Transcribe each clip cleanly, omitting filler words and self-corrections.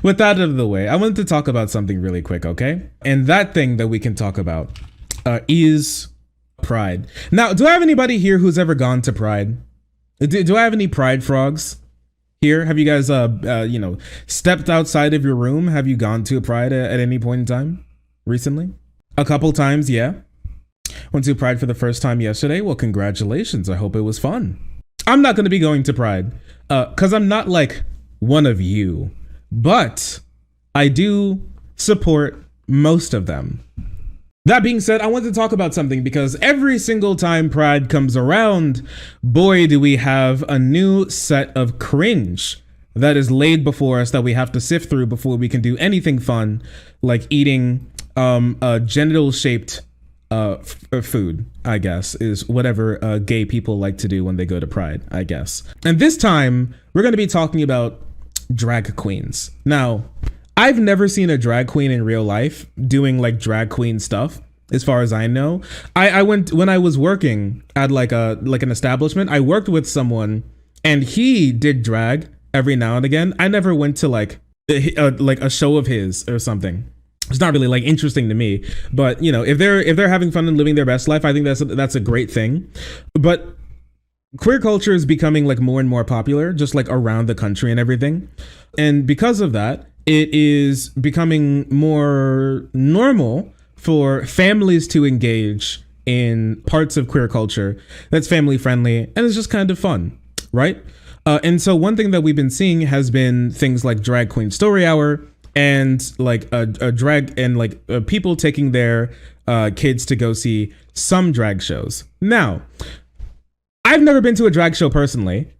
With that out of the way, I wanted to talk about something really quick, okay? And that thing that we can talk about is Pride. Now, do I have anybody here who's ever gone to Pride? Do I have any Pride frogs here? Have you guys, stepped outside of your room? Have you gone to a Pride at any point in time recently? A couple times, yeah. Went to Pride for the first time yesterday. Well, congratulations. I hope it was fun. I'm not going to be going to Pride because I'm not like one of you, but I do support most of them. That being said, I want to talk about something because every single time Pride comes around, boy, do we have a new set of cringe that is laid before us that we have to sift through before we can do anything fun, like eating a genital-shaped food, I guess, is whatever gay people like to do when they go to Pride, I guess. And this time, we're going to be talking about drag queens. Now, I've never seen a drag queen in real life doing like drag queen stuff, as far as I know. I went when I was working at like an establishment. I worked with someone, and he did drag every now and again. I never went to like a show of his or something. It's not really like interesting to me, but you know, if they're having fun and living their best life, I think that's a great thing. But queer culture is becoming like more and more popular, just like around the country and everything, and because of that, it is becoming more normal for families to engage in parts of queer culture that's family friendly and it's just kind of fun, right? And so one thing that we've been seeing has been things like Drag Queen Story Hour and like a drag and like people taking their kids to go see some drag shows. Now, I've never been to a drag show personally,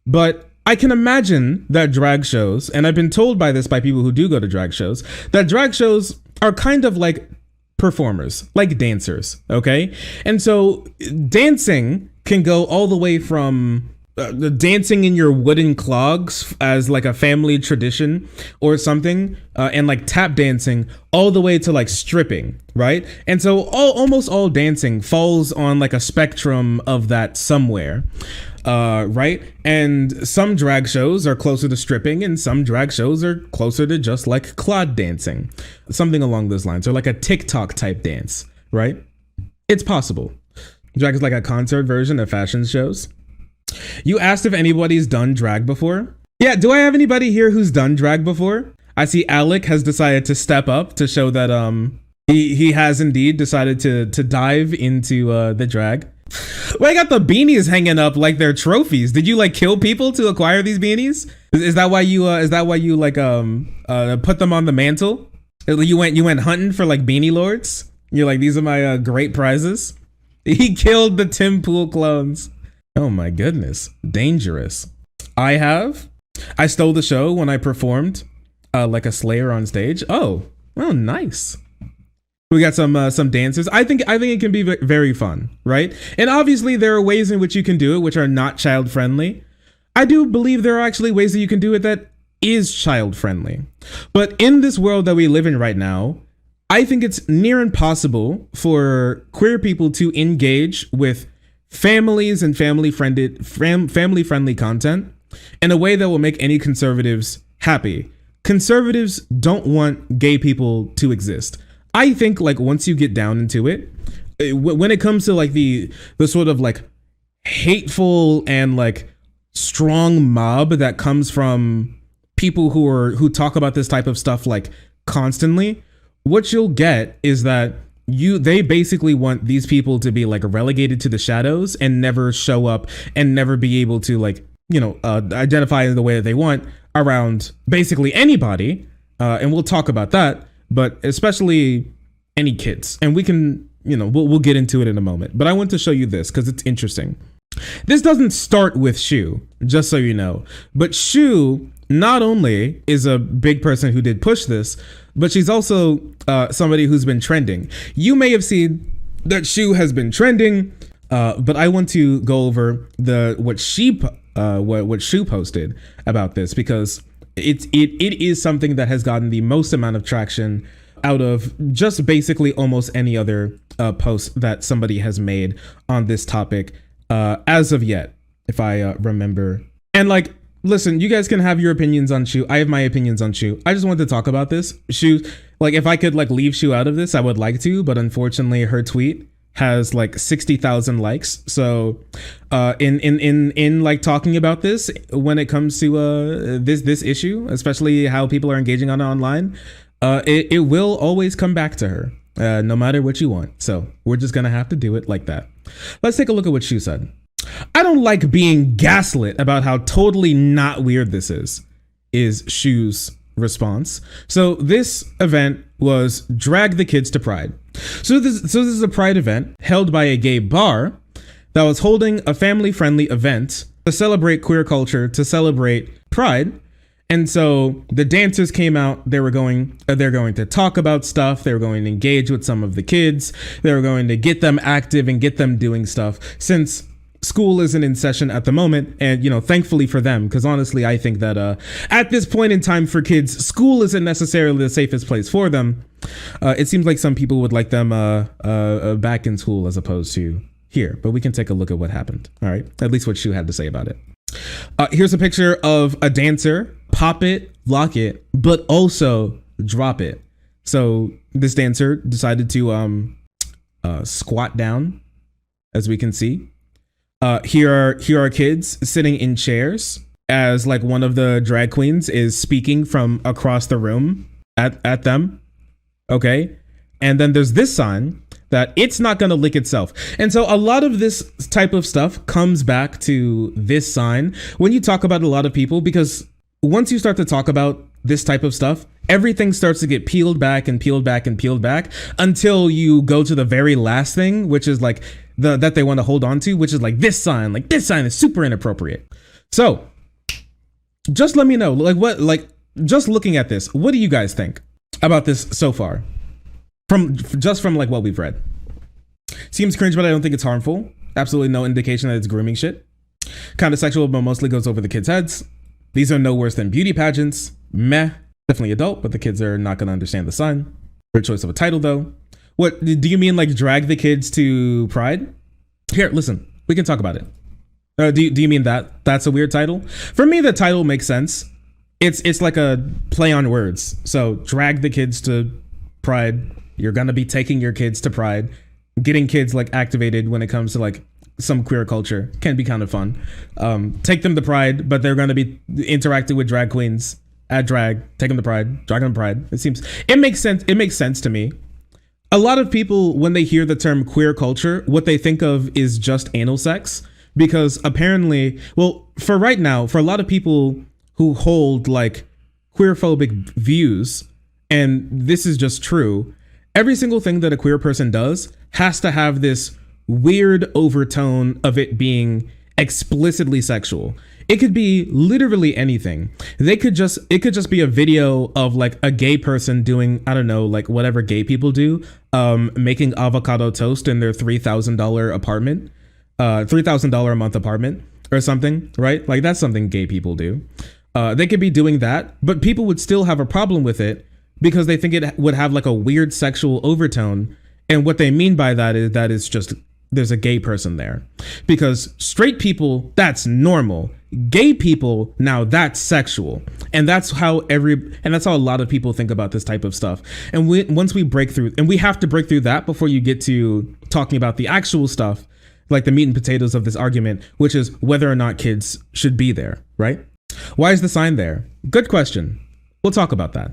but I can imagine that drag shows, and I've been told by people who do go to drag shows, that drag shows are kind of like performers, like dancers, okay? And so dancing can go all the way from dancing in your wooden clogs as like a family tradition or something, and like tap dancing all the way to like stripping, right? And so almost all dancing falls on like a spectrum of that somewhere. Right? And some drag shows are closer to stripping and some drag shows are closer to just like clod dancing, something along those lines, or like a TikTok type dance, right? It's possible. Drag is like a concert version of fashion shows. You asked if anybody's done drag before. Yeah, do I have anybody here who's done drag before? I see Alec has decided to step up to show that he has indeed decided to dive into the drag. Well, I got the beanies hanging up like they're trophies. Did you like kill people to acquire these beanies? Is that why you like put them on the mantle? You went hunting for like beanie lords? You're like, these are my great prizes. He killed the Tim Pool clones. Oh my goodness, dangerous. I stole the show when I performed like a slayer on stage. Oh, nice. We got some dancers. I think it can be very fun, right? And obviously there are ways in which you can do it which are not child friendly. I do believe there are actually ways that you can do it that is child friendly. But in this world that we live in right now, I think it's near impossible for queer people to engage with families and family friendly content in a way that will make any conservatives happy. Conservatives don't want gay people to exist. I think like once you get down into it, when it comes to like the sort of like hateful and like strong mob that comes from people who talk about this type of stuff like constantly, what you'll get is that they basically want these people to be like relegated to the shadows and never show up and never be able to like, identify in the way that they want around basically anybody. And we'll talk about that. But especially any kids. And we can, we'll get into it in a moment. But I want to show you this because it's interesting. This doesn't start with Shu, just so you know. But Shu not only is a big person who did push this, but she's also somebody who's been trending. You may have seen that Shu has been trending, but I want to go over what Shu posted about this because it is something that has gotten the most amount of traction out of just basically almost any other post that somebody has made on this topic as of yet, if I remember. And like listen, you guys can have your opinions on Shu. I have my opinions on Shu. I just wanted to talk about this. Shu, like, if I could like leave Shu out of this, I would like to, but unfortunately her tweet has like 60,000 likes. So in like talking about this, when it comes to this issue, especially how people are engaging on it online, it will always come back to her, no matter what you want. So we're just gonna have to do it like that. Let's take a look at what Shu said. I don't like being gaslit about how totally not weird this is Shu's response. So this event was Drag the Kids to Pride. So this is a Pride event held by a gay bar that was holding a family-friendly event to celebrate queer culture, to celebrate Pride. And so the dancers came out. They're going to talk about stuff. They were going to engage with some of the kids. They were going to get them active and get them doing stuff, since school isn't in session at the moment. And, you know, thankfully for them, because honestly, I think that at this point in time for kids, school isn't necessarily the safest place for them. It seems like some people would like them back in school as opposed to here. But we can take a look at what happened. All right. At least what Shu had to say about it. Here's a picture of a dancer. Pop it, lock it, but also drop it. So this dancer decided to squat down, as we can see. Here are kids sitting in chairs as like one of the drag queens is speaking from across the room at them. Okay. And then there's this sign that it's not going to lick itself. And so a lot of this type of stuff comes back to this sign when you talk about a lot of people, because once you start to talk about this type of stuff, everything starts to get peeled back and peeled back and peeled back until you go to the very last thing, which is like that they want to hold on to, which is like this sign. Like this sign is super inappropriate. So just let me know, just looking at this, what do you guys think about this so far? From like what we've read. Seems cringe, but I don't think it's harmful. Absolutely no indication that it's grooming shit. Kind of sexual, but mostly goes over the kids' heads. These are no worse than beauty pageants. Meh. Definitely adult, but the kids are not going to understand the sign. Great choice of a title, though. What do you mean, like drag the kids to Pride? Here, listen, we can talk about it. Do you mean that? That's a weird title? For me, the title makes sense. It's like a play on words. So drag the kids to Pride. You're going to be taking your kids to Pride. Getting kids like activated when it comes to like some queer culture can be kind of fun. Take them to Pride, but they're going to be interacting with drag queens at drag. Take them to Pride, drag them to Pride. It makes sense. It makes sense to me. A lot of people, when they hear the term queer culture, what they think of is just anal sex, because apparently, well, for right now, for a lot of people who hold like queerphobic views, and this is just true, every single thing that a queer person does has to have this weird overtone of it being explicitly sexual. It could be literally anything. It could just be a video of like a gay person doing, I don't know, like whatever gay people do, making avocado toast in their $3,000 apartment, $3,000 a month apartment or something, right? Like that's something gay people do. They could be doing that, but people would still have a problem with it because they think it would have like a weird sexual overtone. And what they mean by that is that it's just, there's a gay person there. Because straight people, that's normal. Gay people, now that's sexual. And that's how a lot of people think about this type of stuff. And once we break through, and we have to break through that before you get to talking about the actual stuff, like the meat and potatoes of this argument, which is whether or not kids should be there, right? Why is the sign there? Good question. We'll talk about that.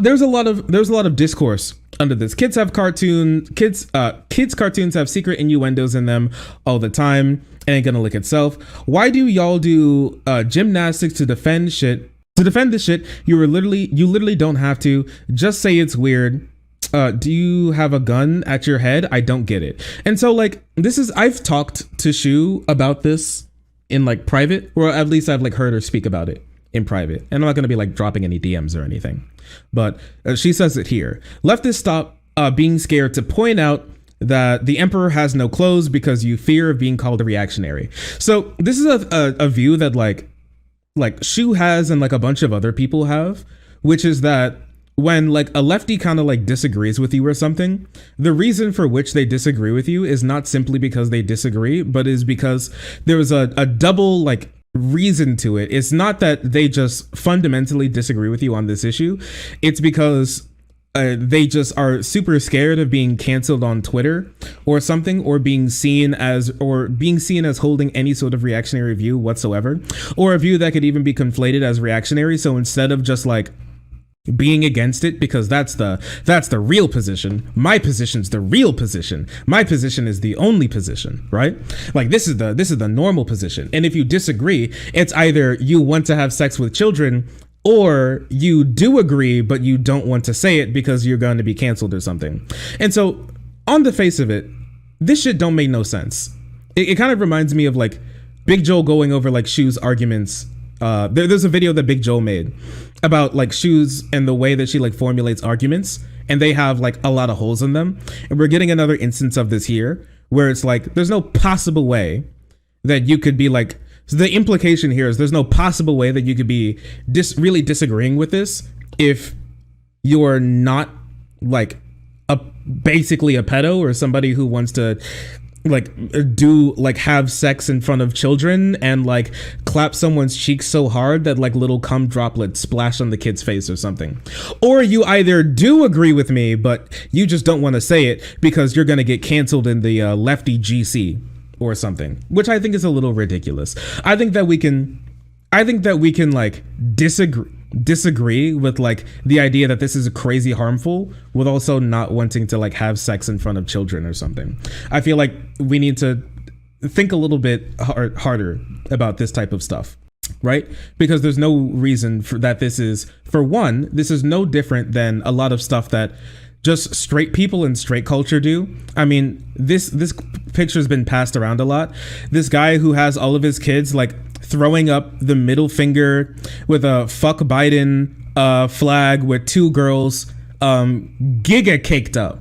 There's a lot of discourse under this. Kids cartoons have secret innuendos in them all the time. It ain't gonna lick itself. Why do y'all do gymnastics to defend shit? To defend this shit, you literally don't have to. Just say it's weird. Do you have a gun at your head? I don't get it. And so like I've talked to Shu about this in like private, or at least I've like heard her speak about it in private. And I'm not going to be like dropping any DMs or anything, but she says it here. Leftists stop being scared to point out that the emperor has no clothes because you fear of being called a reactionary. So this is a view that like Shu has and like a bunch of other people have, which is that when like a lefty kind of like disagrees with you or something, the reason for which they disagree with you is not simply because they disagree, but is because there was a double like reason to it. It's not that they just fundamentally disagree with you on this issue. It's because they just are super scared of being canceled on Twitter or something, or being seen as holding any sort of reactionary view whatsoever, or a view that could even be conflated as reactionary. So instead of just like being against it, because that's the real position. My position's the real position. My position is the only position, right? Like this is the normal position. And if you disagree, it's either you want to have sex with children, or you do agree, but you don't want to say it because you're going to be canceled or something. And so on the face of it, this shit don't make no sense. It kind of reminds me of like Big Joel going over like Shu's arguments. There's a video that Big Joel made about like Shu's and the way that she like formulates arguments, and they have like a lot of holes in them. And we're getting another instance of this here, where it's like, there's no possible way that you could be like, so the implication here is there's no possible way that you could be really disagreeing with this if you're not like basically a pedo or somebody who wants to like have sex in front of children and like clap someone's cheeks so hard that like little cum droplets splash on the kid's face or something. Or you either do agree with me, but you just don't want to say it because you're going to get canceled in the lefty GC or something, which I think is a little ridiculous. I think that we can like disagree with like the idea that this is crazy harmful, with also not wanting to like have sex in front of children or something. I feel like we need to think a little bit harder about this type of stuff, right? Because there's no reason for that. This is no different than a lot of stuff that just straight people in straight culture do. I mean, this picture has been passed around a lot. This guy who has all of his kids like throwing up the middle finger with a fuck Biden flag with two girls giga caked up,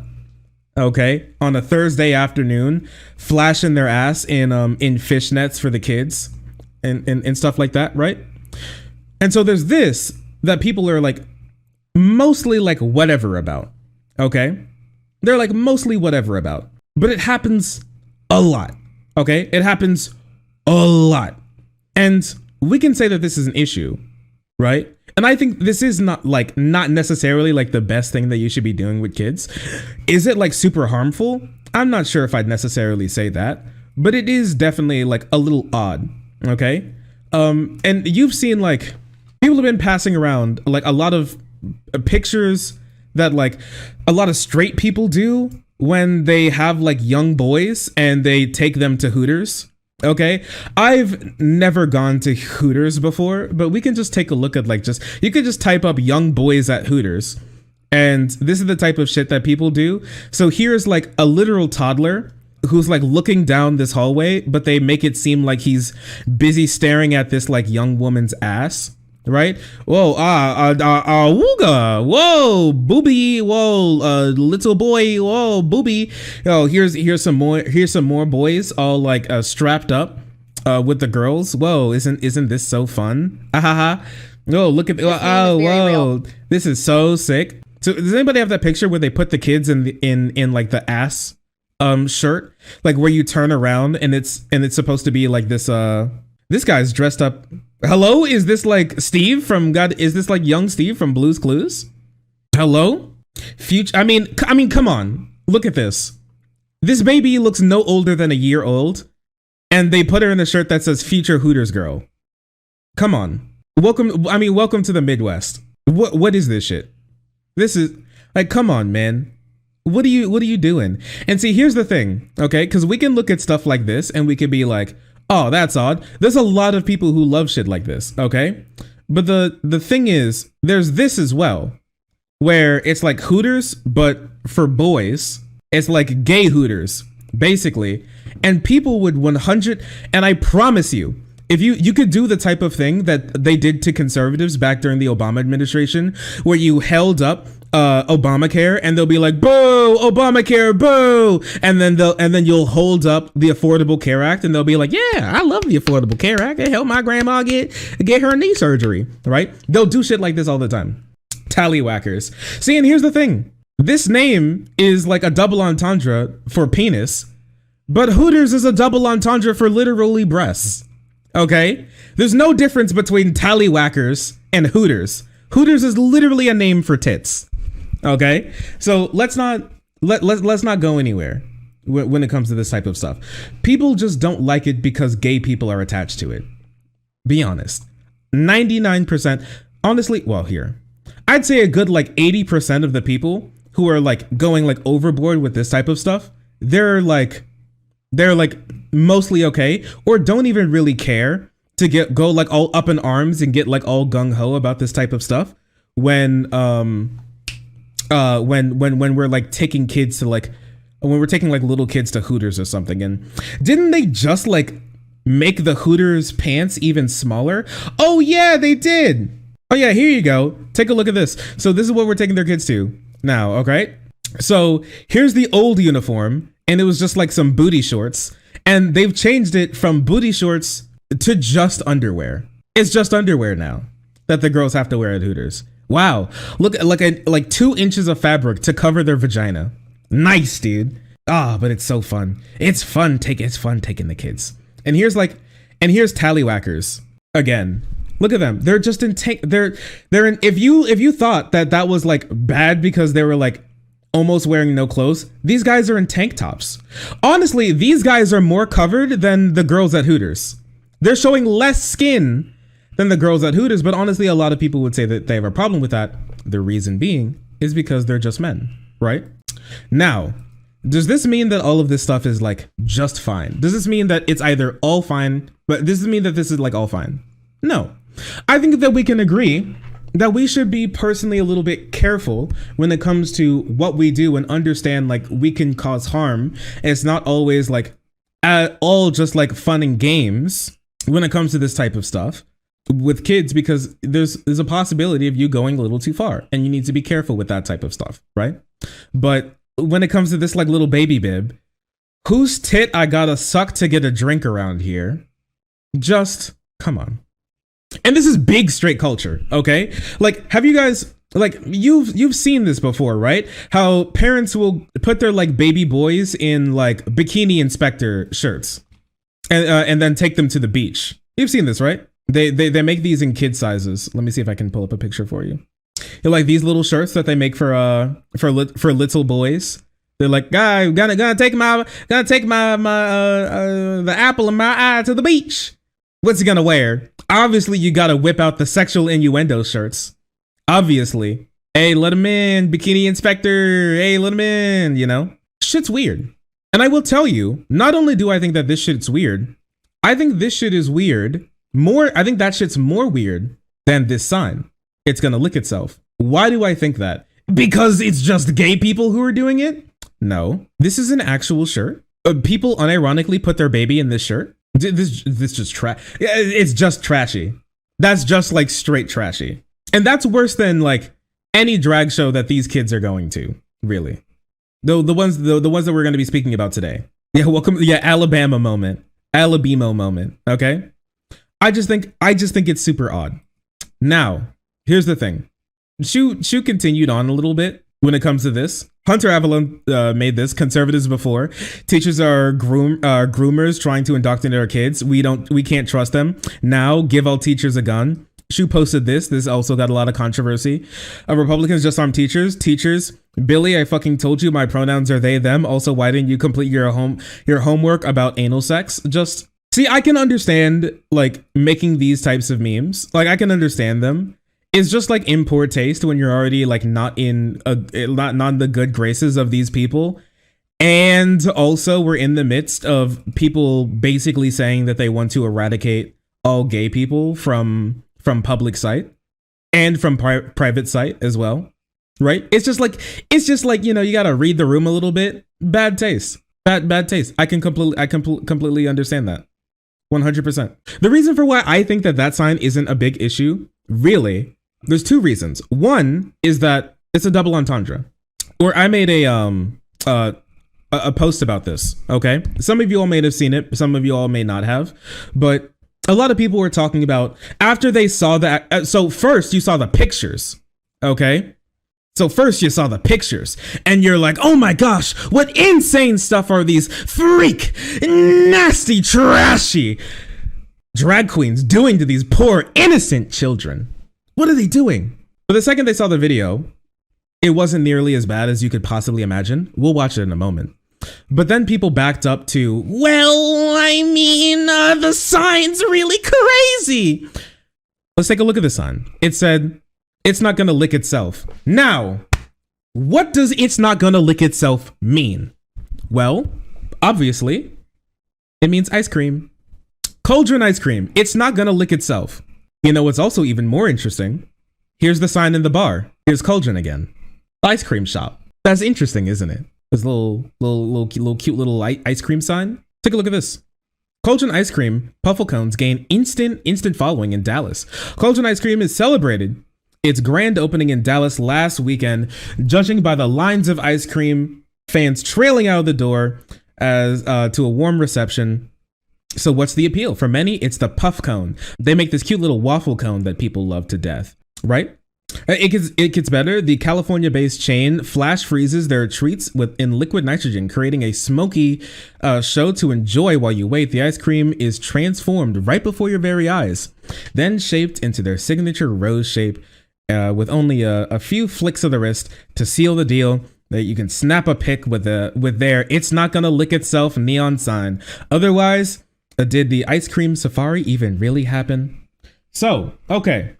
okay, on a Thursday afternoon, flashing their ass in fishnets for the kids and stuff like that, right? And so there's this that people are like mostly like whatever about. Okay, they're like mostly whatever about, but it happens a lot. Okay, it happens a lot, and we can say that this is an issue, right? And I think this is not necessarily like the best thing that you should be doing with kids. Is it like super harmful? I'm not sure if I'd necessarily say that, but it is definitely like a little odd. Okay, and you've seen like people have been passing around like a lot of pictures that like a lot of straight people do when they have like young boys and they take them to Hooters. Okay, I've never gone to Hooters before, but we can just take a look at like you could just type up young boys at Hooters, and this is the type of shit that people do. So here's like a literal toddler who's like looking down this hallway, but they make it seem like he's busy staring at this like young woman's ass. Right? Whoa, wooga, whoa, booby, whoa, little boy, whoa, booby. Oh, here's some more boys all like strapped up with the girls. Whoa, isn't this so fun? Ahaha. Oh, look at whoa, this is so sick. So does anybody have that picture where they put the kids in like the ass shirt, like where you turn around and it's supposed to be like this guy's dressed up. Hello, is this like Steve from God? Is this like young Steve from Blue's Clues? Hello, future. I mean, come on, look at this. This baby looks no older than a year old, and they put her in a shirt that says "Future Hooters Girl." Come on, welcome to the Midwest. What is this shit? This is like, come on, man. What are you doing? And see, here's the thing, okay? Because we can look at stuff like this and we could be like, oh, that's odd. There's a lot of people who love shit like this, okay? But the thing is, there's this as well, where it's like Hooters, but for boys. It's like gay Hooters, basically. And people would 100, and I promise you, if you could do the type of thing that they did to conservatives back during the Obama administration, where you held up Obamacare and they'll be like, boo, Obamacare, boo, and then you'll hold up the Affordable Care Act and they'll be like, yeah, I love the Affordable Care Act. It helped my grandma get her knee surgery, right? They'll do shit like this all the time. Tallywhackers. See, and here's the thing. This name is like a double entendre for penis, but Hooters is a double entendre for literally breasts. Okay? There's no difference between tallywhackers and Hooters. Hooters is literally a name for tits. Okay? So let's not go anywhere when it comes to this type of stuff. People just don't like it because gay people are attached to it. Be honest. 99%, honestly, well, here. I'd say a good like 80% of the people who are like going like overboard with this type of stuff, they're like mostly okay, or don't even really care to go like all up in arms and get like all gung ho about this type of stuff when we're like taking kids to like, when we're taking like little kids to Hooters or something. And didn't they just like make the Hooters pants even smaller? Oh yeah, they did. Oh yeah, here you go. Take a look at this. So this is what we're taking their kids to now, okay? So here's the old uniform, and it was just like some booty shorts, and they've changed it from booty shorts to just underwear. It's just underwear now that the girls have to wear at Hooters. Wow, look, like 2 inches of fabric to cover their vagina. Nice, dude. But it's so fun. It's fun taking the kids. And here's tallywhackers again. Look at them. They're just in tank. They're in. If you thought that was like bad because they were like almost wearing no clothes, these guys are in tank tops. Honestly, these guys are more covered than the girls at Hooters. They're showing less skin than the girls at Hooters, but honestly, a lot of people would say that they have a problem with that. The reason being is because they're just men, right? Now, does this mean that all of this stuff is like just fine? Does this mean that it's either all fine, but does this mean that this is like all fine? No. I think that we can agree that we should be personally a little bit careful when it comes to what we do and understand like we can cause harm. And it's not always like at all just like fun and games when it comes to this type of stuff with kids, because there's a possibility of you going a little too far, and you need to be careful with that type of stuff, right? But when it comes to this like little baby bib, whose tit I gotta suck to get a drink around here? Just come on. And this is big straight culture, okay? Like, have you guys, like, you've seen this before, right? How parents will put their like baby boys in like bikini inspector shirts and then take them to the beach. You've seen this, right? They make these in kid sizes. Let me see if I can pull up a picture for you. They're like these little shirts that they make for little boys. They're like, guy, gonna take my the apple in my eye to the beach. What's he gonna wear? Obviously, you gotta whip out the sexual innuendo shirts. Obviously. Hey, let him in, bikini inspector. Hey, let him in, you know? Shit's weird. And I will tell you, not only do I think that this shit's weird, I think this shit is weird. I think that shit's more weird than this sign. It's gonna lick itself. Why do I think that? Because it's just gay people who are doing it? No. This is an actual shirt. People unironically put their baby in this shirt. This just it's just trashy. That's just like straight trashy. And that's worse than like any drag show that these kids are going to, really. The ones that we're going to be speaking about today. Yeah, welcome. Yeah, Alabama moment. Okay? I just think it's super odd. Now, here's the thing. Shu continued on a little bit when it comes to this. Hunter Avalon made this. Conservatives before. Teachers are groomers trying to indoctrinate our kids. We can't trust them. Now, give all teachers a gun. Shu posted this. This also got a lot of controversy. Republicans just armed teachers. Teachers, Billy, I fucking told you my pronouns are they, them. Also, why didn't you complete your homework about anal sex? Just see, I can understand like making these types of memes. Like I can understand them. It's just like in poor taste when you're already like not in the good graces of these people. And also we're in the midst of people basically saying that they want to eradicate all gay people from public sight and from private sight as well. Right? It's just like, you know, you got to read the room a little bit. Bad taste. Bad taste. I can completely understand that. 100%. The reason for why I think that sign isn't a big issue, really, there's 2 reasons. One is that it's a double entendre. Or I made a post about this, okay? Some of you all may have seen it, some of you all may not have, but a lot of people were talking about after they saw that. So first you saw the pictures, okay? So first you saw the pictures and you're like, oh my gosh, what insane stuff are these? Freak, nasty, trashy. drag queens doing to these poor innocent children? What are they doing? But the second they saw the video, it wasn't nearly as bad as you could possibly imagine. We'll watch it in a moment. But then people backed up to, well, I mean, the sign's really crazy. Let's take a look at the sign. It said, it's not gonna lick itself. Now, what does it's not gonna lick itself mean? Well, obviously, it means ice cream. Cauldron ice cream. It's not gonna lick itself. You know what's also even more interesting? Here's the sign in the bar. Here's Cauldron again. Ice cream shop. That's interesting, isn't it? This cute little ice cream sign. Take a look at this. Cauldron ice cream puffle cones gain instant following in Dallas. Cauldron ice cream is celebrated its grand opening in Dallas last weekend, judging by the lines of ice cream fans trailing out of the door as to a warm reception. So what's the appeal? For many, it's the puff cone. They make this cute little waffle cone that people love to death, right? It gets better. The California-based chain flash freezes their treats in liquid nitrogen, creating a smoky show to enjoy while you wait. The ice cream is transformed right before your very eyes, then shaped into their signature rose shape with only a few flicks of the wrist to seal the deal. That you can snap a pic with their "It's not gonna lick itself" neon sign. Otherwise, did the ice cream safari even really happen? So, okay.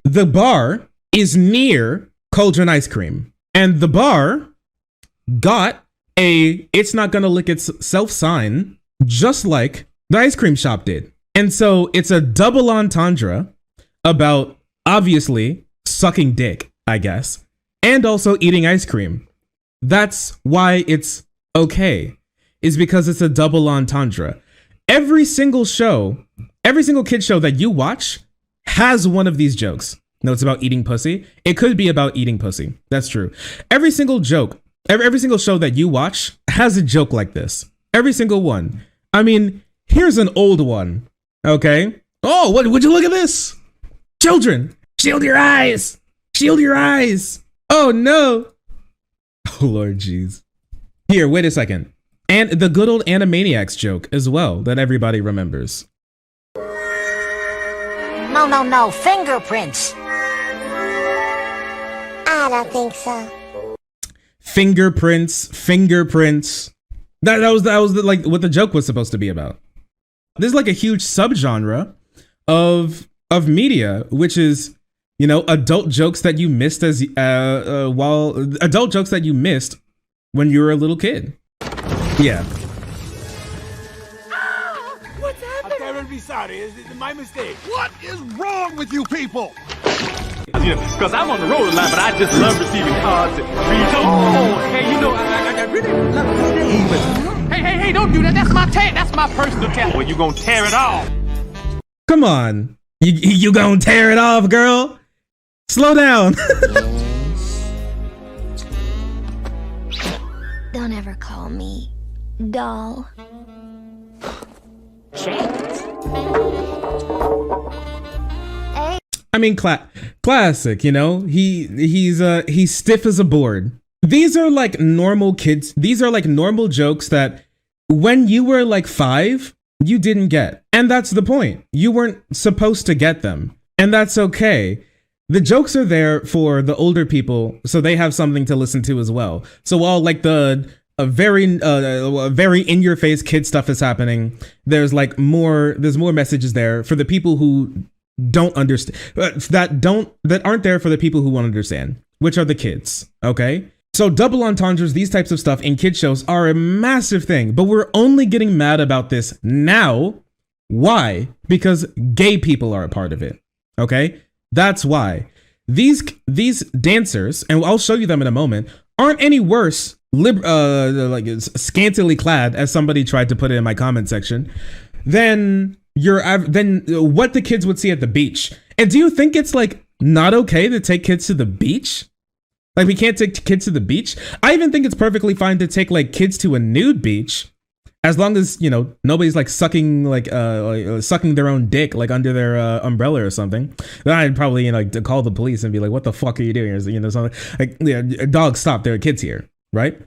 The bar is near Cauldron ice cream, and the bar got a "It's not gonna lick itself" sign, just like the ice cream shop did. And so it's a double entendre about obviously sucking dick, I guess, and also eating ice cream. That's why it's okay, is because it's a double entendre. Every single kid show that you watch has one of these jokes. No, it's about eating pussy. It could be about eating pussy. That's true. Every single joke, every single show that you watch has a joke like this. Every single one. I mean, here's an old one. Okay. Oh, would you look at this? Children, shield your eyes. Shield your eyes. Oh no. Oh Lord, jeez. Here, wait a second. And the good old Animaniacs joke as well that everybody remembers. No, fingerprints. I don't think so. Fingerprints. That was like what the joke was supposed to be about. There's like a huge subgenre of media, which is, you know, adult jokes that you missed adult jokes that you missed when you were a little kid. Yeah. What's happening? I'm terribly sorry. It's my mistake. What is wrong with you people? Because I'm on the road a lot, but I just love receiving cards and reads. Oh, hey, you know, I really love to stay with. Hey, don't do that. That's my tat. That's my personal tat. Well, you gonna tear it off. Come on. You gonna tear it off, girl? Slow down. Don't ever call me doll. I mean, classic, you know, he's stiff as a board. These are like normal kids. These are like normal jokes that when you were like 5, you didn't get. And that's the point. You weren't supposed to get them. And that's okay. The jokes are there for the older people, so they have something to listen to as well. So while like a very in your face kid stuff is happening, there's more messages there for the people who don't understand, that aren't there for the people who won't understand, which are the kids. Okay. So double entendres, these types of stuff in kid shows are a massive thing, but we're only getting mad about this now. Why? Because gay people are a part of it. Okay. That's why these dancers, and I'll show you them in a moment, aren't any worse, like scantily clad, as somebody tried to put it in my comment section, than what the kids would see at the beach. And do you think it's like not okay to take kids to the beach? Like we can't take kids to the beach? I even think it's perfectly fine to take like kids to a nude beach, as long as, you know, nobody's like sucking their own dick like under their umbrella or something. Then I'd probably, you know, like, to call the police and be like, what the fuck are you doing? Or, you know, something like, yeah, dogs, stop, there are kids here, right?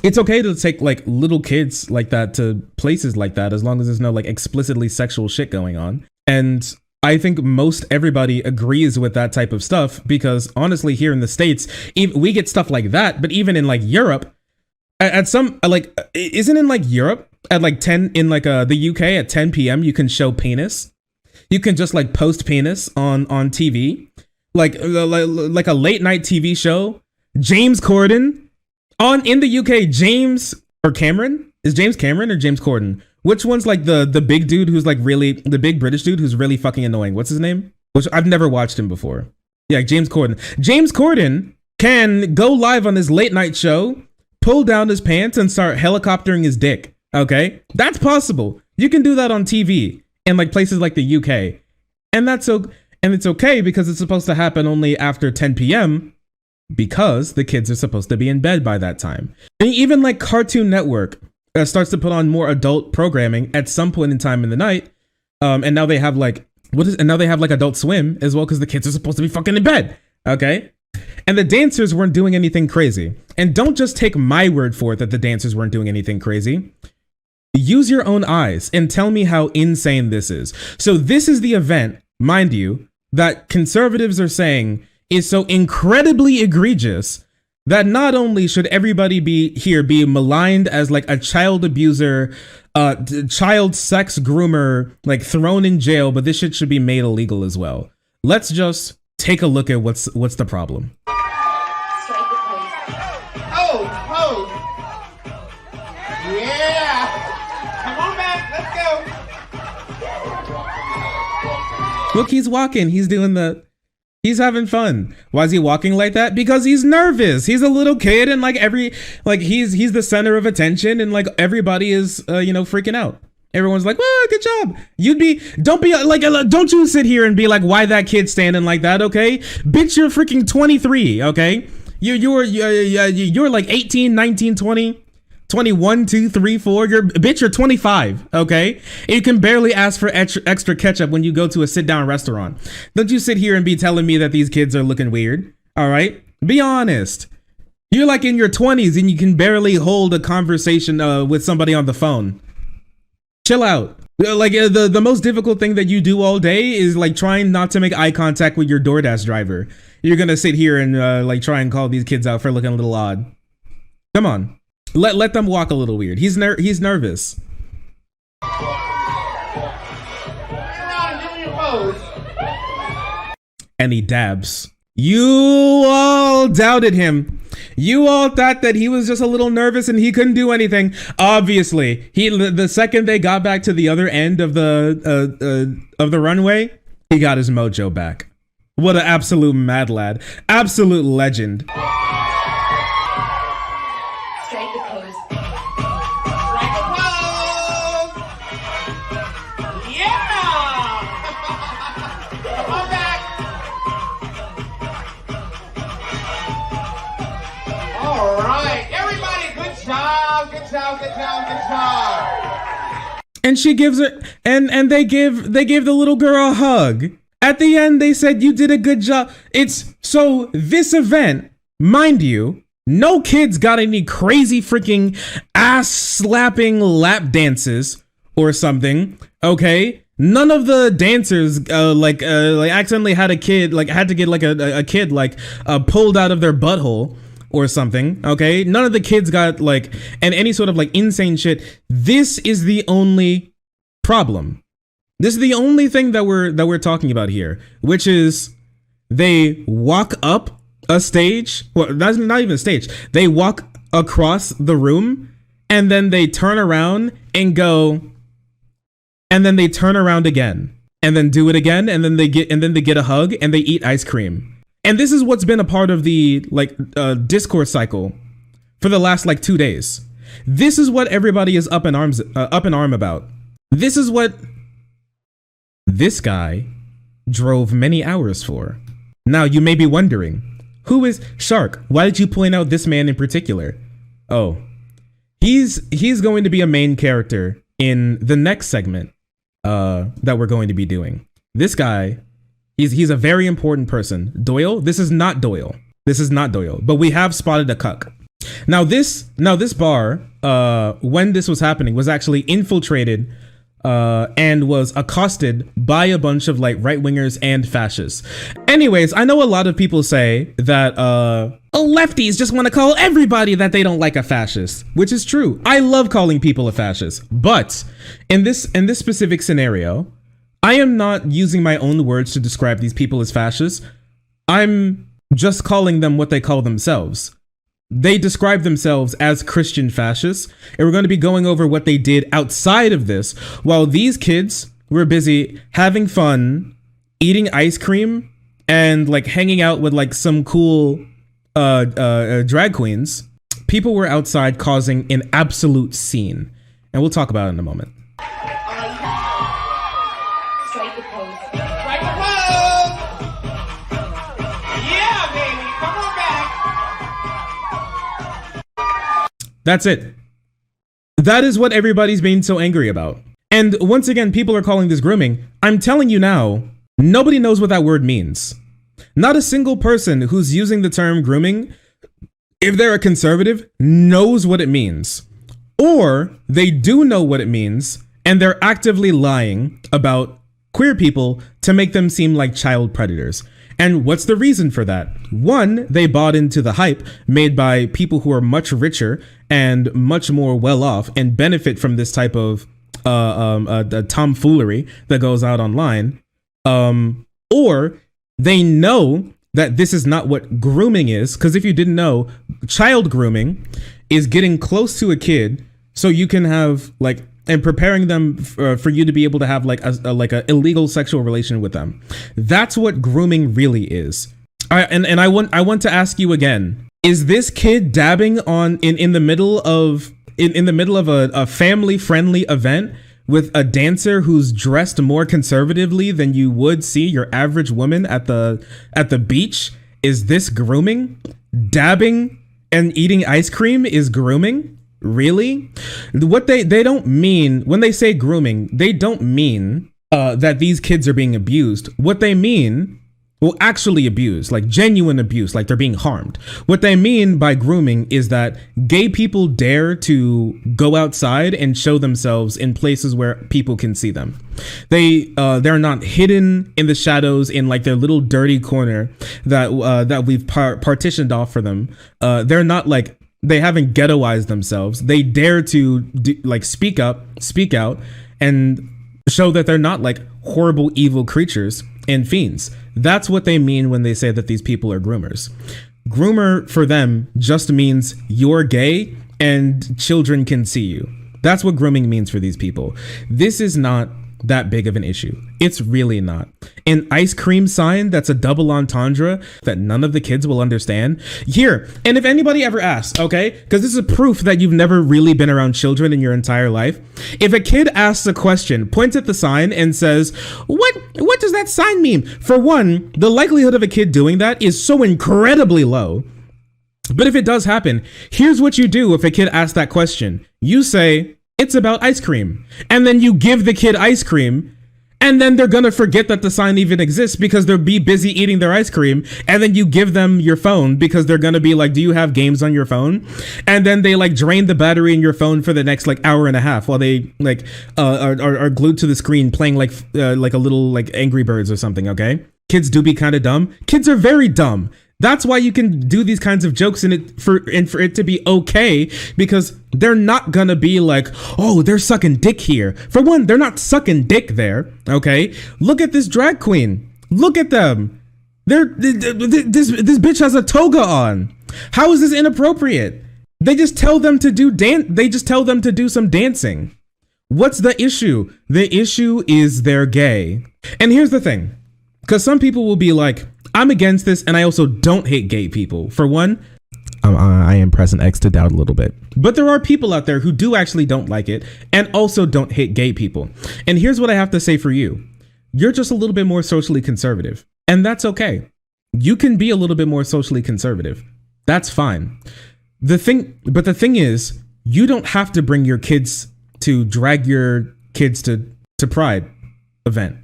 It's okay to take like little kids like that to places like that as long as there's no like explicitly sexual shit going on. And I think most everybody agrees with that type of stuff because honestly, here in the States, we get stuff like that. But even in like Europe, at some like, isn't in like Europe at like 10 in like the UK at 10 p.m. you can show penis. You can just like post penis on TV, like a late night TV show. James Corden in the UK. James or Cameron, is James Cameron or James Corden? Which one's like the big dude who's like really the big British dude who's really fucking annoying? What's his name? Which I've never watched him before. Yeah, James Corden. James Corden can go live on his late night show, pull down his pants and start helicoptering his dick. Okay, that's possible. You can do that on TV in like places like the UK, and it's okay because it's supposed to happen only after 10 p.m. because the kids are supposed to be in bed by that time. And even like Cartoon Network starts to put on more adult programming at some point in time in the night, and now they have like Adult Swim as well because the kids are supposed to be fucking in bed. Okay. And the dancers weren't doing anything crazy. And don't just take my word for it that the dancers weren't doing anything crazy. Use your own eyes and tell me how insane this is. So this is the event, mind you, that conservatives are saying is so incredibly egregious that not only should everybody be maligned as like a child abuser, child sex groomer, like thrown in jail, but this shit should be made illegal as well. Let's just take a look at what's the problem. Look, he's walking. He's having fun. Why is he walking like that? Because he's nervous. He's a little kid and he's the center of attention and like everybody is, freaking out. Everyone's like, well, good job. Don't you sit here and be like, why that kid standing like that? Okay. Bitch, you're freaking 23. Okay. You're like 18, 19, 20. 21, 2, 3, 4. You're 25. Okay. And you can barely ask for extra ketchup when you go to a sit down restaurant. Don't you sit here and be telling me that these kids are looking weird. All right. Be honest. You're like in your 20s and you can barely hold a conversation with somebody on the phone. Chill out. Like the most difficult thing that you do all day is like trying not to make eye contact with your DoorDash driver. You're going to sit here and try and call these kids out for looking a little odd. Come on. Let them walk a little weird. He's nervous. And he dabs. You all doubted him. You all thought that he was just a little nervous and he couldn't do anything. Obviously, the second they got back to the other end of the runway, he got his mojo back. What an absolute mad lad. Absolute legend. And she gives her and they gave the little girl a hug. At the end, they said, you did a good job. So this event, mind you, no kids got any crazy freaking ass slapping lap dances or something. Okay. None of the dancers accidentally had a kid, had to get a kid pulled out of their butthole or something. Okay. None of the kids got any sort of insane shit. This is the only problem. This is the only thing that we're talking about here, which is they walk up a stage. Well, that's not even a stage. They walk across the room and then they turn around and go, and then they turn around again and then do it again. And then they get a hug and they eat ice cream. And this is what's been a part of the discourse cycle for the last 2 days. This is what everybody is up in arm about. This is what this guy drove many hours for. Now you may be wondering, who is Shark? Why did you point out this man in particular? Oh, he's going to be a main character in the next segment that we're going to be doing. This guy, he's a very important person. Doyle? This is not Doyle. But we have spotted a cuck. Now this bar, when this was happening, was actually infiltrated and was accosted by a bunch of like right wingers and fascists. Anyways, I know a lot of people say that lefties just want to call everybody that they don't like a fascist, which is true. I love calling people a fascist, but in this specific scenario, I am not using my own words to describe these people as fascists. I'm just calling them what they call themselves. They describe themselves as Christian fascists, and we're going to be going over what they did outside of this while these kids were busy having fun, eating ice cream, and like hanging out with like some cool drag queens. People were outside causing an absolute scene, and we'll talk about it in a moment. Strike the pose. Strike the pose! Yeah, baby! Come on back! That's it. That is what everybody's being so angry about. And once again, people are calling this grooming. I'm telling you now, nobody knows what that word means. Not a single person who's using the term grooming, if they're a conservative, knows what it means. Or they do know what it means, and they're actively lying about queer people to make them seem like child predators. And what's the reason for that? One, they bought into the hype made by people who are much richer and much more well off and benefit from this type of tomfoolery that goes out online. Or they know that this is not what grooming is, because if you didn't know, child grooming is getting close to a kid so you can have like, and preparing them for you to be able to have like a illegal sexual relation with them. That's what grooming really is. I want to ask you again: is this kid dabbing on in the middle of a family friendly event with a dancer who's dressed more conservatively than you would see your average woman at the beach? Is this grooming? Dabbing and eating ice cream is grooming? Really? What they don't mean when they say grooming, they don't mean that these kids are being abused. What they mean, well, actually abused, like genuine abuse, like they're being harmed. What they mean by grooming is that gay people dare to go outside and show themselves in places where people can see them. They're not hidden in the shadows in like their little dirty corner that we've partitioned off for them. They're not like, they haven't ghettoized themselves. They dare to speak out, and show that they're not like horrible, evil creatures and fiends. That's what they mean when they say that these people are groomers. Groomer for them just means you're gay and children can see you. That's what grooming means for these people. This is not that big of an issue. It's really not. An ice cream sign that's a double entendre that none of the kids will understand. Here, and if anybody ever asks, okay, because this is proof that you've never really been around children in your entire life. If a kid asks a question, points at the sign and says, what does that sign mean? For one, the likelihood of a kid doing that is so incredibly low. But if it does happen, here's what you do if a kid asks that question. You say, it's about ice cream. And then you give the kid ice cream, and then they're gonna forget that the sign even exists because they'll be busy eating their ice cream. And then you give them your phone because they're gonna be like, do you have games on your phone? And then they like drain the battery in your phone for the next like hour and a half while they like are glued to the screen playing like a little like Angry Birds or something, okay? Kids do be kind of dumb. Kids are very dumb. That's why you can do these kinds of jokes for it to be okay, because they're not gonna be like, oh, they're sucking dick here. For one, they're not sucking dick there, okay? Look at this drag queen. Look at them. This bitch has a toga on. How is this inappropriate? They just tell them to do some dancing. What's the issue? The issue is they're gay. And here's the thing, because some people will be like, I'm against this, and I also don't hate gay people. For one, I am pressing X to doubt a little bit. But there are people out there who do actually don't like it and also don't hate gay people. And here's what I have to say for you. You're just a little bit more socially conservative, and that's okay. You can be a little bit more socially conservative. That's fine. The thing is, you don't have to bring your kids to drag your kids to Pride event.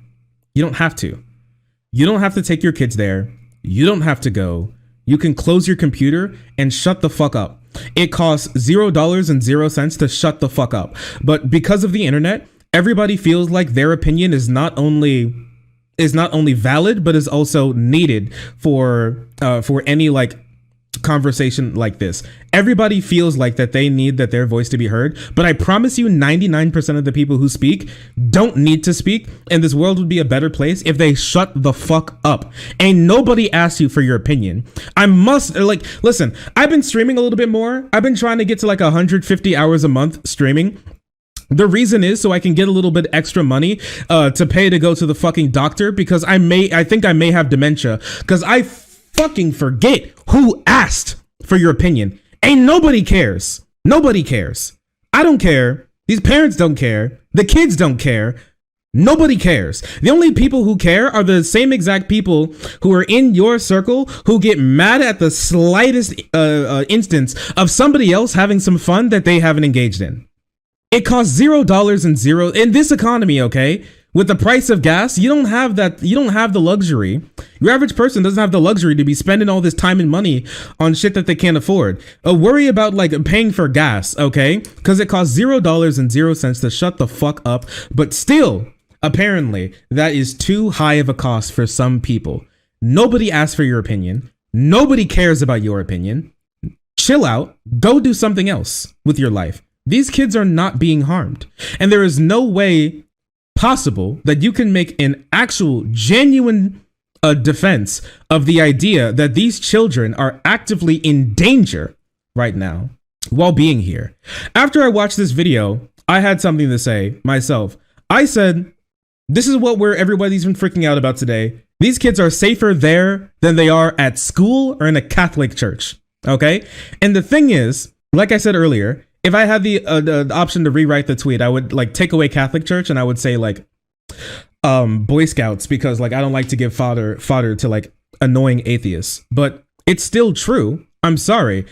You don't have to. You don't have to take your kids there. You don't have to go. You can close your computer and shut the fuck up. it costs $0.00 to shut the fuck up. But because of the internet, everybody feels like their opinion is not only valid, but is also needed for any like conversation like this. Everybody feels like that they need that their voice to be heard, but I promise you 99% of the people who speak don't need to speak, and this world would be a better place if they shut the fuck up. Ain't nobody asked you for your opinion. Listen, I've been streaming a little bit more. I've been trying to get to like 150 hours a month streaming. The reason is so I can get a little bit extra money to pay to go to the fucking doctor, because I think I may have dementia, because I fucking forget who asked for your opinion. Ain't nobody cares. Nobody cares. I don't care. These parents don't care. The kids don't care. Nobody cares. The only people who care are the same exact people who are in your circle who get mad at the slightest instance of somebody else having some fun that they haven't engaged in. It costs $0 in this economy, okay? With the price of gas, you don't have that. You don't have the luxury. Your average person doesn't have the luxury to be spending all this time and money on shit that they can't afford. Worry about like paying for gas, okay? Because it costs $0.00 to shut the fuck up. But still, apparently, that is too high of a cost for some people. Nobody asked for your opinion. Nobody cares about your opinion. Chill out. Go do something else with your life. These kids are not being harmed, and there is no way possible that you can make an actual genuine defense of the idea that these children are actively in danger right now while being here. After I watched this video, I had something to say myself. I said, this is what everybody's been freaking out about today. These kids are safer there than they are at school or in a Catholic church. Okay. And the thing is, like I said earlier, if I had the option to rewrite the tweet, I would like take away Catholic Church and I would say like Boy Scouts, because like I don't like to give fodder to like annoying atheists. But it's still true. I'm sorry.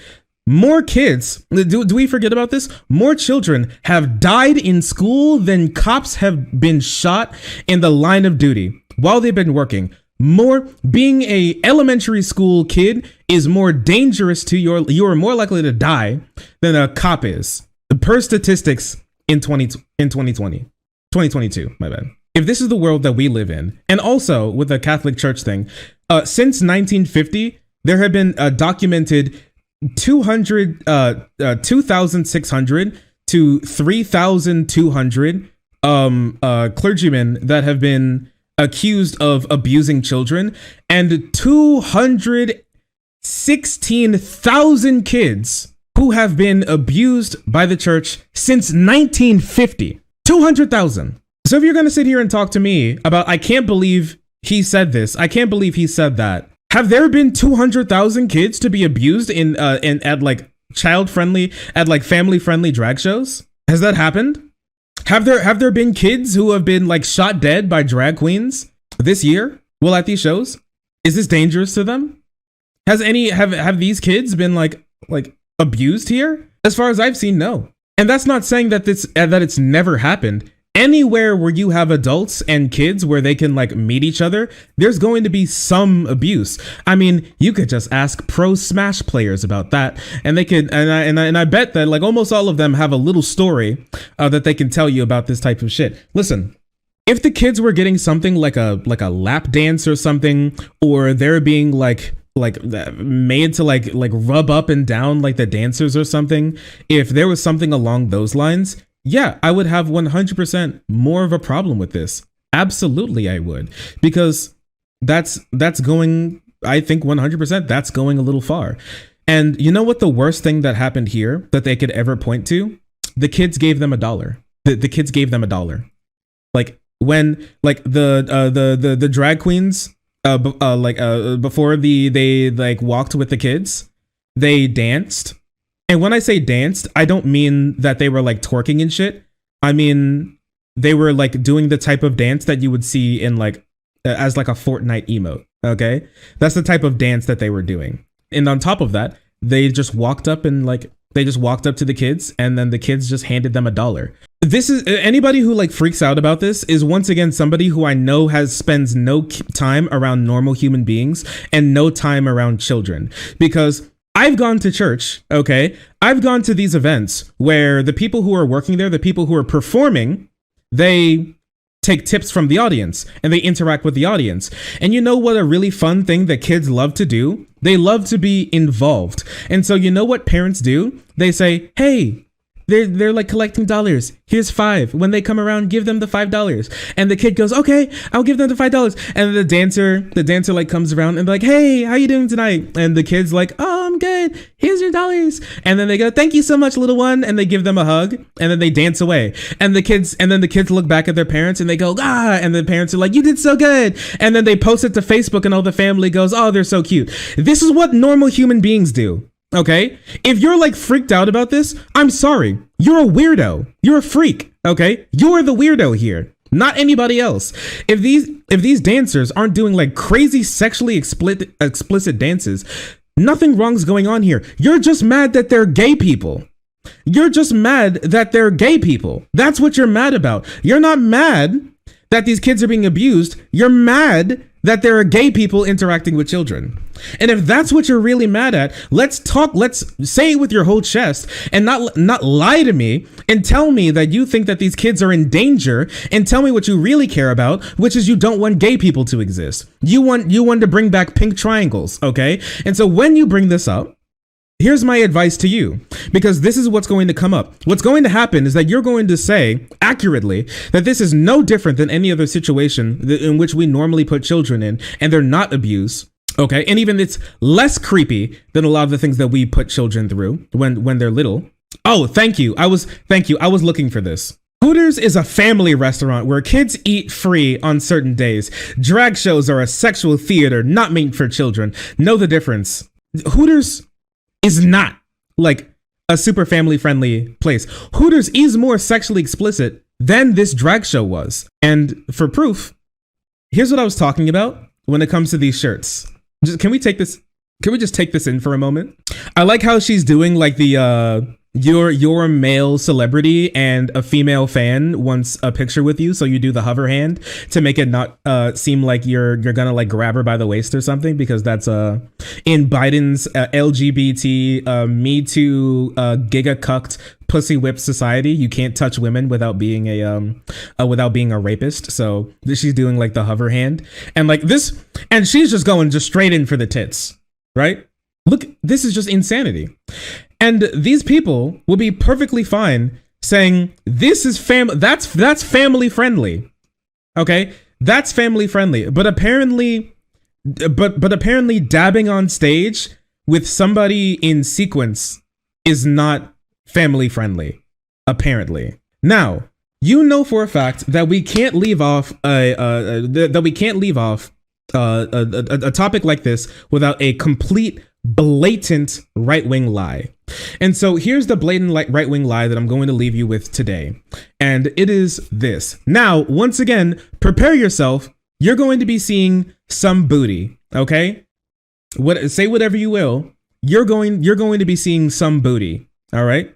More kids, do we forget about this? More children have died in school than cops have been shot in the line of duty while they've been working. Being a elementary school kid is more dangerous to you are more likely to die than a cop is, per statistics in 2022, my bad. If this is the world that we live in, and also with the Catholic Church thing, since 1950, there have been documented 2,600 to 3,200 clergymen that have been accused of abusing children, and 216,000 kids who have been abused by the church since 1950. 200,000. So if you're going to sit here and talk to me about, I can't believe he said this, I can't believe he said that. Have there been 200,000 kids to be abused in at like child-friendly, at like family-friendly drag shows? Has that happened? Have there been kids who have been like shot dead by drag queens this year while at these shows? Is this dangerous to them? Have these kids been like abused here? As far as I've seen, no. And that's not saying that it's never happened. Anywhere where you have adults and kids where they can like meet each other, there's going to be some abuse. I mean, you could just ask pro Smash players about that, and they could, and I bet that like almost all of them have a little story that they can tell you about this type of shit. Listen, if the kids were getting something like a lap dance or something, or they're being like made to like rub up and down like the dancers or something, if there was something along those lines, yeah, I would have 100% more of a problem with this. Absolutely, I would, because that's going, I think 100% that's going a little far. And you know what the worst thing that happened here that they could ever point to? The kids gave them $1. The kids gave them $1. Like when like the drag queens before they like walked with the kids, they danced. And when I say danced, I don't mean that they were like twerking and shit. I mean, they were like doing the type of dance that you would see in like as like a Fortnite emote. Okay, that's the type of dance that they were doing. And on top of that, they just walked up to the kids, and then the kids just handed them $1. This is anybody who like freaks out about this is once again somebody who I know spends no time around normal human beings and no time around children, because I've gone to church, okay? I've gone to these events where the people who are working there, the people who are performing, they take tips from the audience and they interact with the audience. And you know what a really fun thing that kids love to do? They love to be involved. And so you know what parents do? They say, hey, they're like collecting dollars. Here's $5. When they come around, give them the $5. And the kid goes, okay, I'll give them the $5. And the dancer like comes around and like, hey, how you doing tonight? And the kid's like, oh, I'm good. Here's your dollars. And then they go, thank you so much, little one. And they give them a hug and then they dance away. And then the kids look back at their parents and they go, ah, and the parents are like, you did so good. And then they post it to Facebook and all the family goes, oh, they're so cute. This is what normal human beings do. Okay, if you're like freaked out about this, I'm sorry. You're a weirdo. You're a freak. Okay, you're the weirdo here, not anybody else. If these dancers aren't doing like crazy sexually explicit dances, nothing wrong's going on here. You're just mad that they're gay people. You're just mad that they're gay people. That's what you're mad about. You're not mad that these kids are being abused. You're mad that there are gay people interacting with children. And if that's what you're really mad at, let's say it with your whole chest and not lie to me and tell me that you think that these kids are in danger and tell me what you really care about, which is you don't want gay people to exist. You want to bring back pink triangles, okay? And so when you bring this up, here's my advice to you, because this is what's going to come up. What's going to happen is that you're going to say accurately that this is no different than any other situation in which we normally put children in, and they're not abuse. Okay. And even it's less creepy than a lot of the things that we put children through when they're little. Oh, thank you. I was looking for this. Hooters is a family restaurant where kids eat free on certain days. Drag shows are a sexual theater not meant for children. Know the difference. Hooters is not like a super family friendly place. Hooters is more sexually explicit than this drag show was. And for proof, here's what I was talking about when it comes to these shirts. Can we just take this in for a moment? I like how she's doing like the you're a male celebrity and a female fan wants a picture with you, so you do the hover hand to make it not seem like you're gonna like grab her by the waist or something, because that's in Biden's LGBT Me Too giga cucked pussy whipped society. You can't touch women without being a rapist. So she's doing like the hover hand and like this, and she's just going straight in for the tits, right? Look, this is just insanity. And these people will be perfectly fine saying this is that's family friendly. Okay? That's family friendly. But apparently dabbing on stage with somebody in sequence is not family friendly, apparently. Now, you know for a fact that we can't leave off a topic like this without a complete blatant right-wing lie. And so here's the blatant right-wing lie that I'm going to leave you with today. And it is this. Now, once again, prepare yourself. You're going to be seeing some booty, okay? Say whatever you will. You're going to be seeing some booty, all right?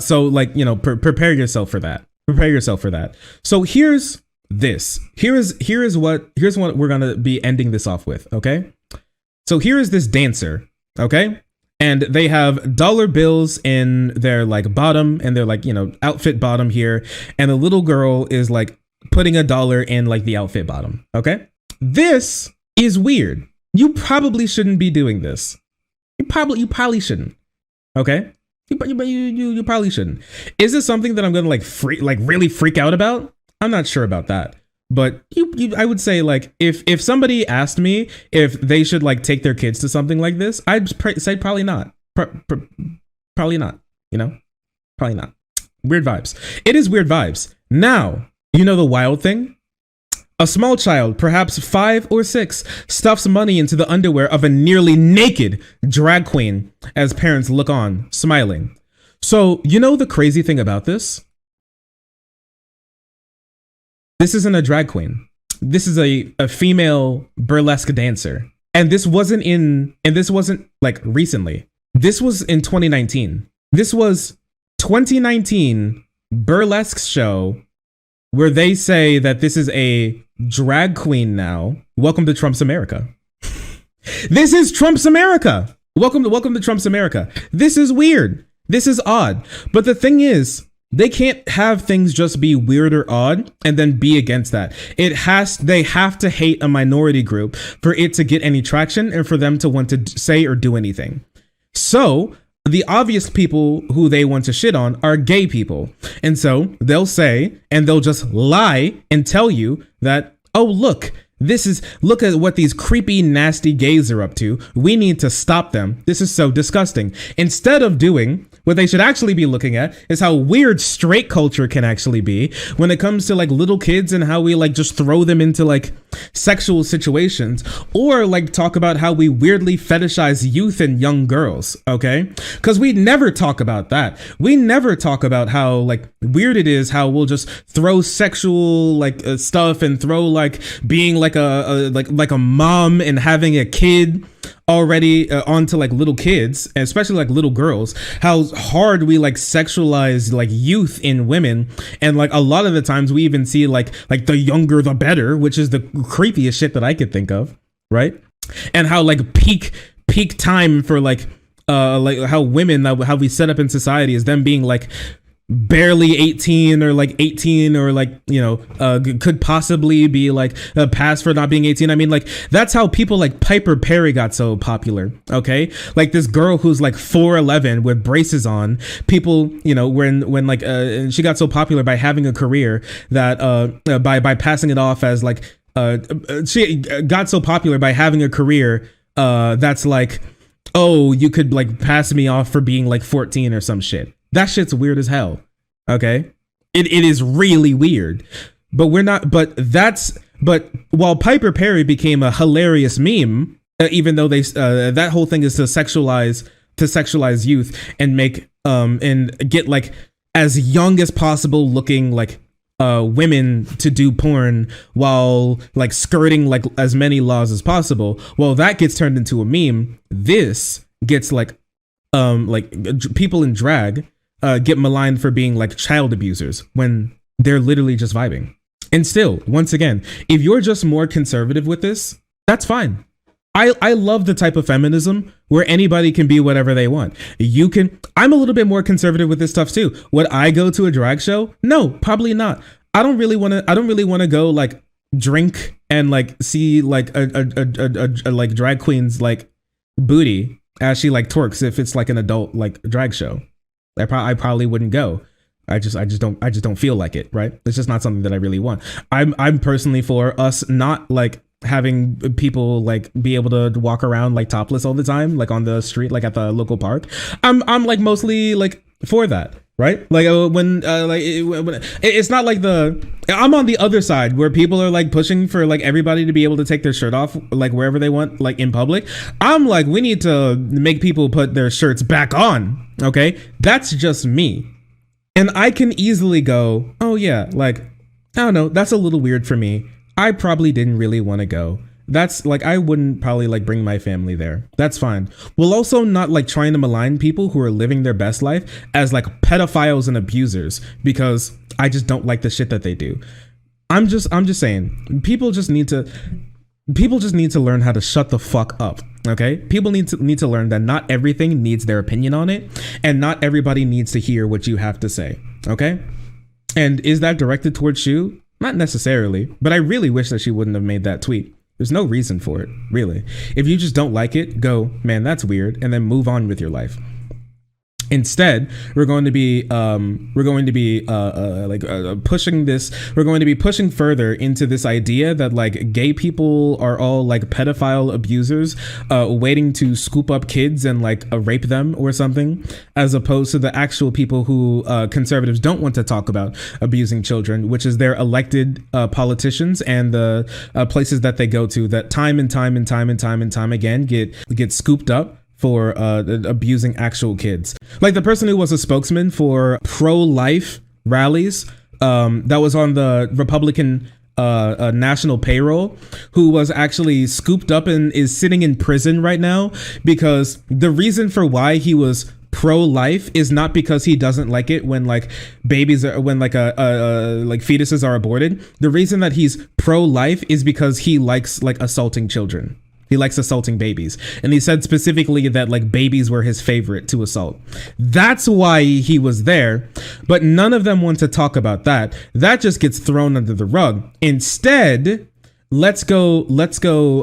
So like, you know, prepare yourself for that. Prepare yourself for that. So here's this. Here's what we're going to be ending this off with, okay? So here is this dancer, okay? And they have dollar bills in their like bottom and their like, you know, outfit bottom here. And the little girl is like putting $1 in like the outfit bottom, okay? This is weird. You probably shouldn't be doing this. You probably shouldn't, okay? You probably shouldn't. Is this something that I'm gonna really freak out about? I'm not sure about that. But I would say like if somebody asked me if they should like take their kids to something like this, I'd say probably not. Probably not. You know, probably not. Weird vibes. It is weird vibes. Now, you know the wild thing? A small child, perhaps 5 or 6, stuffs money into the underwear of a nearly naked drag queen as parents look on, smiling. So, you know the crazy thing about this? This isn't a drag queen. This is a female burlesque dancer. And this wasn't like recently. This was in 2019. This was 2019 burlesque show where they say that this is a drag queen now. Welcome to Trump's America. This is Trump's America. Welcome to Trump's America. This is weird. This is odd. But the thing is, they can't have things just be weird or odd and then be against that. They have to hate a minority group for it to get any traction and for them to want to say or do anything. So the obvious people who they want to shit on are gay people. And so they'll say, and they'll just lie and tell you that, oh, look at what these creepy, nasty gays are up to. We need to stop them. This is so disgusting. Instead of doing what they should actually be looking at is how weird straight culture can actually be when it comes to like little kids and how we like just throw them into like sexual situations, or like talk about how we weirdly fetishize youth and young girls. Okay. Because we never talk about that. We never talk about how like weird it is how we'll just throw sexual like stuff and throw like being like a mom and having a kid already onto like little kids, especially like little girls, how hard we like sexualize like youth in women. And like a lot of the times we even see like the younger the better, which is the creepiest shit that I could think of, right? And how like peak time for like how women, how we set up in society is them being like barely 18 or like 18 or like, you know, could possibly be like passed for not being 18. I mean, like that's how people like Piper Perry got so popular. Okay, like this girl who's like 4'11" with braces on. People, you know, when like and she got so popular by having a career that by passing it off as like she got so popular by having a career that's like, oh, you could like pass me off for being like 14 or some shit. That shit's weird as hell. Okay. It is really weird. But but while Piper Perry became a hilarious meme, even though they that whole thing is to sexualize youth and make and get like as young as possible looking like women to do porn while like skirting like as many laws as possible. Well, that gets turned into a meme. This gets like people in drag get maligned for being like child abusers when they're literally just vibing. And still, once again, if you're just more conservative with this, that's fine. I love the type of feminism where anybody can be whatever they want. I'm a little bit more conservative with this stuff too. Would I go to a drag show? No, probably not. I don't really want to go like drink and like see like a like drag queen's like booty as she like twerks if it's like an adult like drag show. I probably wouldn't go. I just don't feel like it, right? It's just not something that I really want. I'm personally for us not like having people like be able to walk around like topless all the time, like on the street, like at the local park. I'm like mostly like for that, right? Like when it's not like I'm on the other side where people are like pushing for like everybody to be able to take their shirt off like wherever they want, like in public. I'm like, we need to make people put their shirts back on. Okay, that's just me. And I can easily go, oh yeah, like, I don't know, that's a little weird for me. I probably didn't really want to go. That's like, I wouldn't probably like bring my family there. That's fine. We'll also not like trying to malign people who are living their best life as like pedophiles and abusers, because I just don't like the shit that they do. I'm just saying, people just need to learn how to shut the fuck up. Okay, people need to learn that not everything needs their opinion on it, and not everybody needs to hear what you have to say. Okay, and is that directed towards Shu? Not necessarily, but I really wish that she wouldn't have made that tweet. There's no reason for it, really. If you just don't like it, go, man, that's weird, and then move on with your life. Instead, we're going to be pushing this. We're going to be pushing further into this idea that like gay people are all like pedophile abusers, waiting to scoop up kids and like rape them or something, as opposed to the actual people who conservatives don't want to talk about abusing children, which is their elected politicians and the places that they go to that time and time again get scooped up for abusing actual kids. Like the person who was a spokesman for pro-life rallies that was on the Republican national payroll, who was actually scooped up and is sitting in prison right now, because the reason for why he was pro-life is not because he doesn't like it when like babies are, when like like fetuses are aborted. The reason that he's pro-life is because he likes like assaulting children. He likes assaulting babies. And he said specifically that like babies were his favorite to assault. That's why he was there. But none of them want to talk about that. That just gets thrown under the rug. Instead, let's go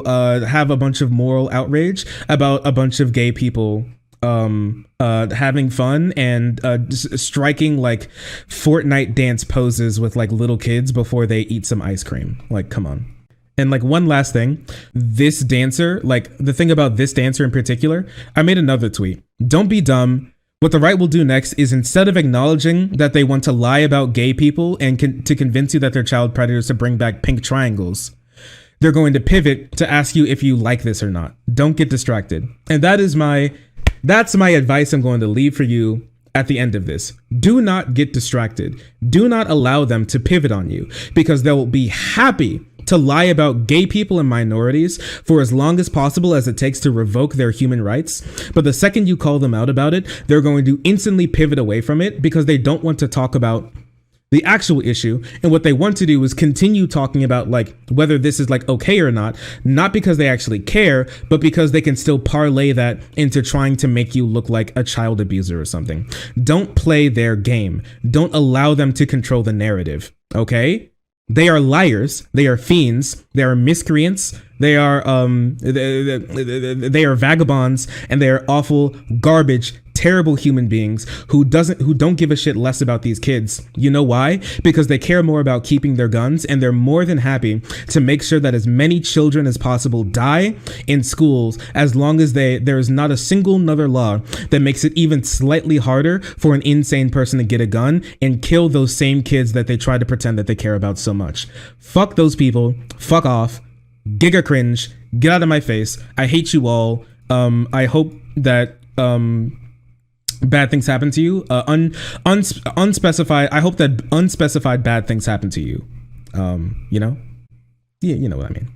have a bunch of moral outrage about a bunch of gay people having fun and striking like Fortnite dance poses with like little kids before they eat some ice cream. Like, come on. And like one last thing, this dancer, like the thing about this dancer in particular, I made another tweet. Don't be dumb. What the right will do next is, instead of acknowledging that they want to lie about gay people and to convince you that they're child predators to bring back pink triangles, they're going to pivot to ask you if you like this or not. Don't get distracted. And that's my advice I'm going to leave for you at the end of this. Do not get distracted. Do not allow them to pivot on you, because they'll be happy to lie about gay people and minorities for as long as possible as it takes to revoke their human rights. But the second you call them out about it, they're going to instantly pivot away from it because they don't want to talk about the actual issue. And what they want to do is continue talking about like whether this is like okay or not because they actually care, but because they can still parlay that into trying to make you look like a child abuser or something. Don't play their game. Don't allow them to control the narrative. Okay? They are liars. They are fiends. They are miscreants. They are vagabonds, and they are awful, garbage, terrible human beings who don't give a shit less about these kids. You know why? Because they care more about keeping their guns, and they're more than happy to make sure that as many children as possible die in schools, as long as there is not a single another law that makes it even slightly harder for an insane person to get a gun and kill those same kids that they try to pretend that they care about so much. Fuck those people. Fuck off. Giga cringe. Get out of my face. I hate you all. I hope that bad things happen to you. Unspecified. I hope that unspecified bad things happen to you. You know? Yeah, you know what I mean.